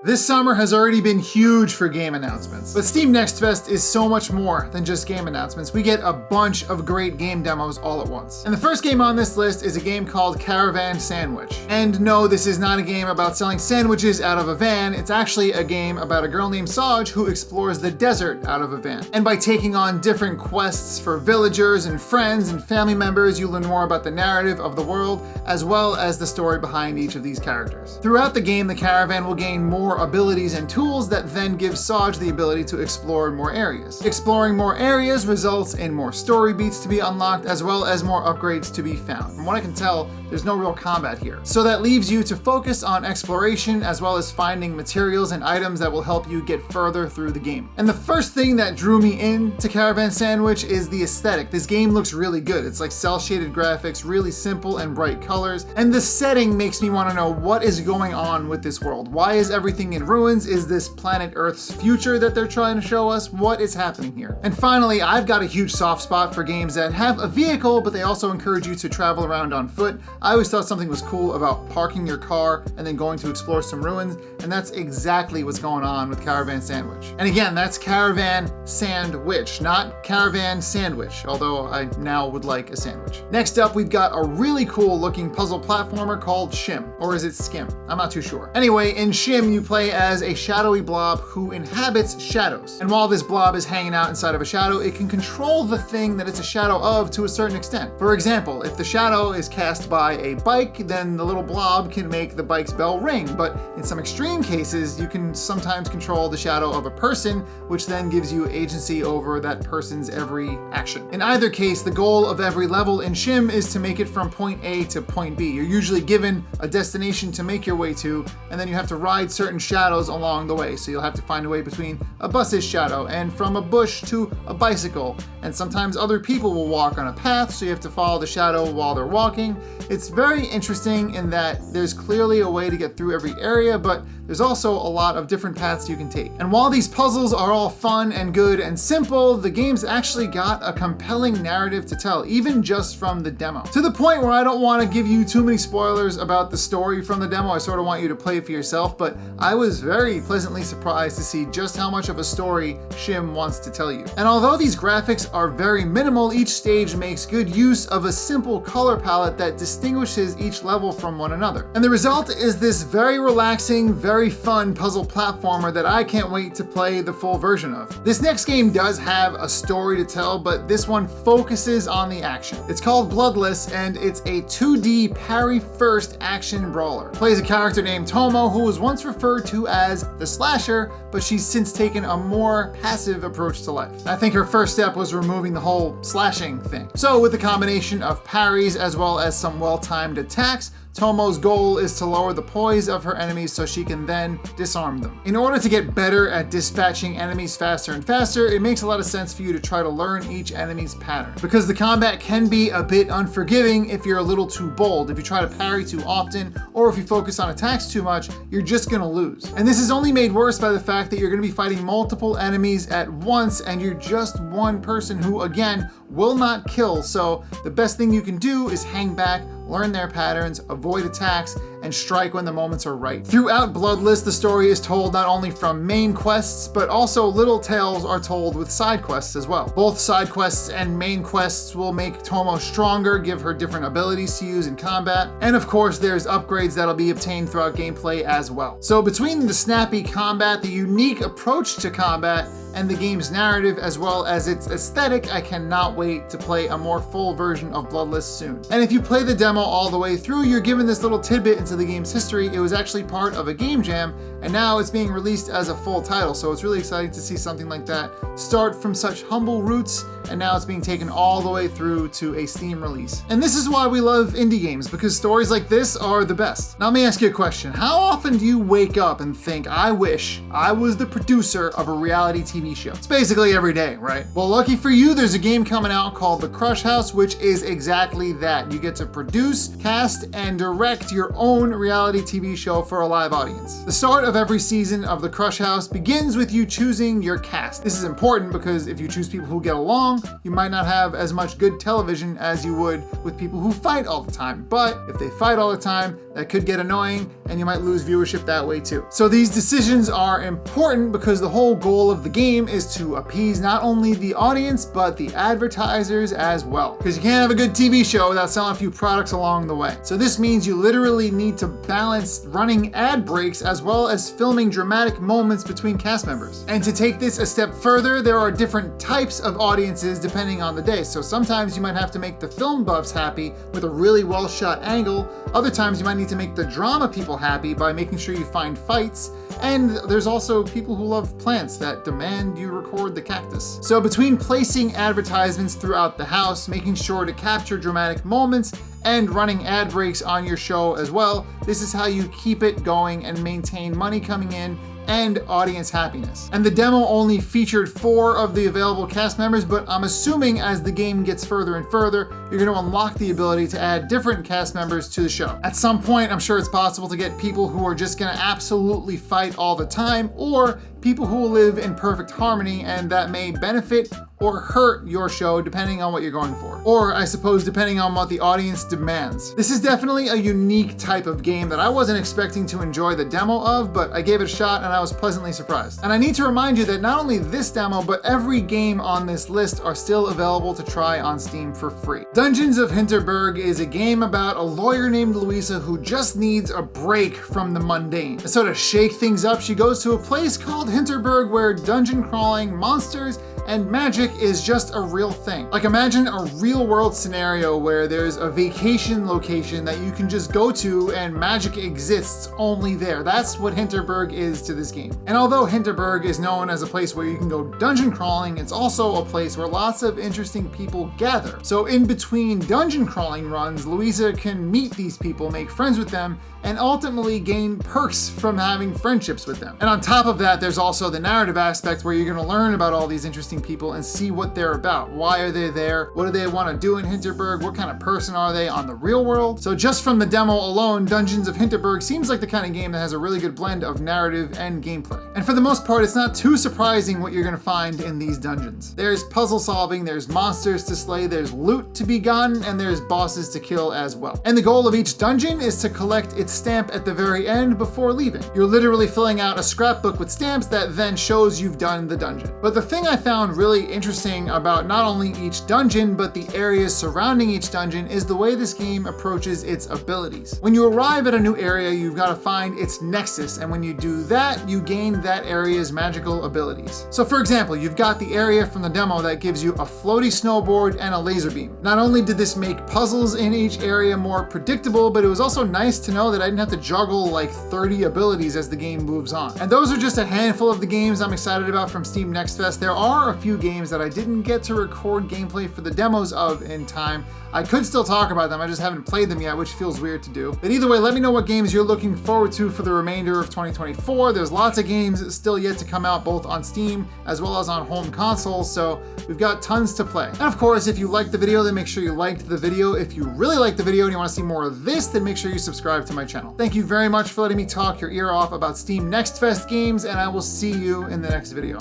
This summer has already been huge for game announcements, but Steam Next Fest is so much more than just game announcements. We get a bunch of great game demos all at once. And the first game on this list is a game called Caravan SandWitch. And no, this is not a game about selling sandwiches out of a van. It's actually a game about a girl named SCHiM who explores the desert out of a van. And by taking on different quests for villagers and friends and family members, you learn more about the narrative of the world, as well as the story behind each of these characters. Throughout the game, the caravan will gain more abilities and tools that then give SCHiM the ability to explore more areas. Exploring more areas results in more story beats to be unlocked, as well as more upgrades to be found. From what I can tell, there's no real combat here. So that leaves you to focus on exploration, as well as finding materials and items that will help you get further through the game. And the first thing that drew me in to Caravan SandWitch is the aesthetic. This game looks really good. It's like cel-shaded graphics, really simple and bright colors, and the setting makes me want to know what is going on with this world. Why is everything in ruins? Is this planet Earth's future that they're trying to show us? What is happening here? And finally, I've got a huge soft spot for games that have a vehicle, but they also encourage you to travel around on foot. I always thought something was cool about parking your car and then going to explore some ruins, and that's exactly what's going on with Caravan SandWitch. And again, that's Caravan SandWitch, not Caravan Sandwich, although I now would like a sandwich. Next up, we've got a really cool looking puzzle platformer called SCHiM, or is it SCHiM? I'm not too sure. Anyway, in SCHiM, you play as a shadowy blob who inhabits shadows. And while this blob is hanging out inside of a shadow, it can control the thing that it's a shadow of to a certain extent. For example, if the shadow is cast by a bike, then the little blob can make the bike's bell ring. But in some extreme cases, you can sometimes control the shadow of a person, which then gives you agency over that person's every action. In either case, the goal of every level in SCHiM is to make it from point A to point B. You're usually given a destination to make your way to, and then you have to ride certain shadows along the way. So you'll have to find a way between a bus's shadow and from a bush to a bicycle. And sometimes other people will walk on a path, so you have to follow the shadow while they're walking. It's very interesting in that there's clearly a way to get through every area, but there's also a lot of different paths you can take. And while these puzzles are all fun and good and simple, the game's actually got a compelling narrative to tell, even just from the demo. To the point where I don't want to give you too many spoilers about the story from the demo. I sort of want you to play it for yourself, but I was very pleasantly surprised to see just how much of a story SCHiM wants to tell you. And although these graphics are very minimal, each stage makes good use of a simple color palette that distinguishes each level from one another. And the result is this very relaxing, very fun puzzle platformer that I can't wait to play the full version of. This next game does have a story to tell, but this one focuses on the action. It's called Bloodless, and it's a 2D parry-first action brawler. It plays a character named Tomo, who was once referred to as the slasher, but she's since taken a more passive approach to life. I think her first step was removing the whole slashing thing. So with a combination of parries as well as some well-timed attacks, Tomo's goal is to lower the poise of her enemies so she can then disarm them. In order to get better at dispatching enemies faster and faster, it makes a lot of sense for you to try to learn each enemy's pattern, because the combat can be a bit unforgiving if you're a little too bold. If you try to parry too often, or if you focus on attacks too much, you're just gonna lose. And this is only made worse by the fact that you're gonna be fighting multiple enemies at once, and you're just one person who, again, will not kill. So the best thing you can do is hang back, learn their patterns, avoid attacks, and strike when the moments are right. Throughout Bloodless, the story is told not only from main quests, but also little tales are told with side quests as well. Both side quests and main quests will make Tomo stronger, give her different abilities to use in combat, and of course there's upgrades that'll be obtained throughout gameplay as well. So between the snappy combat, the unique approach to combat, and the game's narrative as well as its aesthetic, I cannot wait to play a more full version of Bloodless soon. And if you play the demo all the way through, you're given this little tidbit into the game's history. It was actually part of a game jam, and now it's being released as a full title. So it's really exciting to see something like that start from such humble roots, and now it's being taken all the way through to a Steam release. And this is why we love indie games, because stories like this are the best. Now let me ask you a question. How often do you wake up and think, I wish I was the producer of a reality TV show? It's basically every day, right? Well, lucky for you, there's a game coming out called The Crush House, which is exactly that. You get to produce, cast, and direct your own reality TV show for a live audience. The start of every season of The Crush House begins with you choosing your cast. This is important because if you choose people who get along, you might not have as much good television as you would with people who fight all the time. But if they fight all the time, That could get annoying, and you might lose viewership that way too. So these decisions are important because the whole goal of the game is to appease not only the audience, but the advertisers as well. Because you can't have a good TV show without selling a few products along the way. So this means you literally need to balance running ad breaks as well as filming dramatic moments between cast members. And to take this a step further, there are different types of audiences depending on the day. So sometimes you might have to make the film buffs happy with a really well shot angle. Other times you might need to make the drama people happy by making sure you find fights. And there's also people who love plants that demand you record the cactus. So between placing advertisements throughout the house, making sure to capture dramatic moments, and running ad breaks on your show as well, this is how you keep it going and maintain money coming in and audience happiness. And the demo only featured 4 of the available cast members, but I'm assuming as the game gets further and further, you're gonna unlock the ability to add different cast members to the show. At some point, I'm sure it's possible to get people who are just gonna absolutely fight all the time, or people who will live in perfect harmony, and that may benefit or hurt your show depending on what you're going for. Or I suppose depending on what the audience demands. This is definitely a unique type of game that I wasn't expecting to enjoy the demo of, but I gave it a shot and I was pleasantly surprised. And I need to remind you that not only this demo, but every game on this list are still available to try on Steam for free. Dungeons of Hinterberg is a game about a lawyer named Louisa who just needs a break from the mundane. To sort of shake things up, she goes to a place called Hinterberg where dungeon crawling, monsters, and magic is just a real thing. Like imagine a real world scenario where there's a vacation location that you can just go to and magic exists only there. That's what Hinterberg is to this game. And although Hinterberg is known as a place where you can go dungeon crawling, it's also a place where lots of interesting people gather. So in between dungeon crawling runs, Louisa can meet these people, make friends with them, and ultimately gain perks from having friendships with them. And on top of that, there's also the narrative aspect where you're gonna learn about all these interesting people and see what they're about. Why are they there? What do they want to do in Hinterberg? What kind of person are they on the real world? So just from the demo alone, Dungeons of Hinterberg seems like the kind of game that has a really good blend of narrative and gameplay. And for the most part, it's not too surprising what you're gonna find in these dungeons. There's puzzle solving, there's monsters to slay, there's loot to be gotten, and there's bosses to kill as well. And the goal of each dungeon is to collect its stamp at the very end before leaving. You're literally filling out a scrapbook with stamps that then shows you've done the dungeon. But the thing I found really interesting about not only each dungeon, but the areas surrounding each dungeon is the way this game approaches its abilities. When you arrive at a new area, you've got to find its nexus, and when you do that, you gain that area's magical abilities. So for example, you've got the area from the demo that gives you a floaty snowboard and a laser beam. Not only did this make puzzles in each area more predictable, but it was also nice to know that I didn't have to juggle like 30 abilities as the game moves on. And those are just a handful of the games I'm excited about from Steam Next Fest. There are a few games that I didn't get to record gameplay for the demos of in time. I could still talk about them, I just haven't played them yet, which feels weird to do. But either way, let me know what games you're looking forward to for the remainder of 2024. There's lots of games still yet to come out, both on Steam as well as on home consoles, so we've got tons to play. And of course, if you liked the video, then make sure you liked the video. If you really liked the video and you want to see more of this, then make sure you subscribe to my channel. Thank you very much for letting me talk your ear off about Steam Next Fest games, and I will see you in the next video.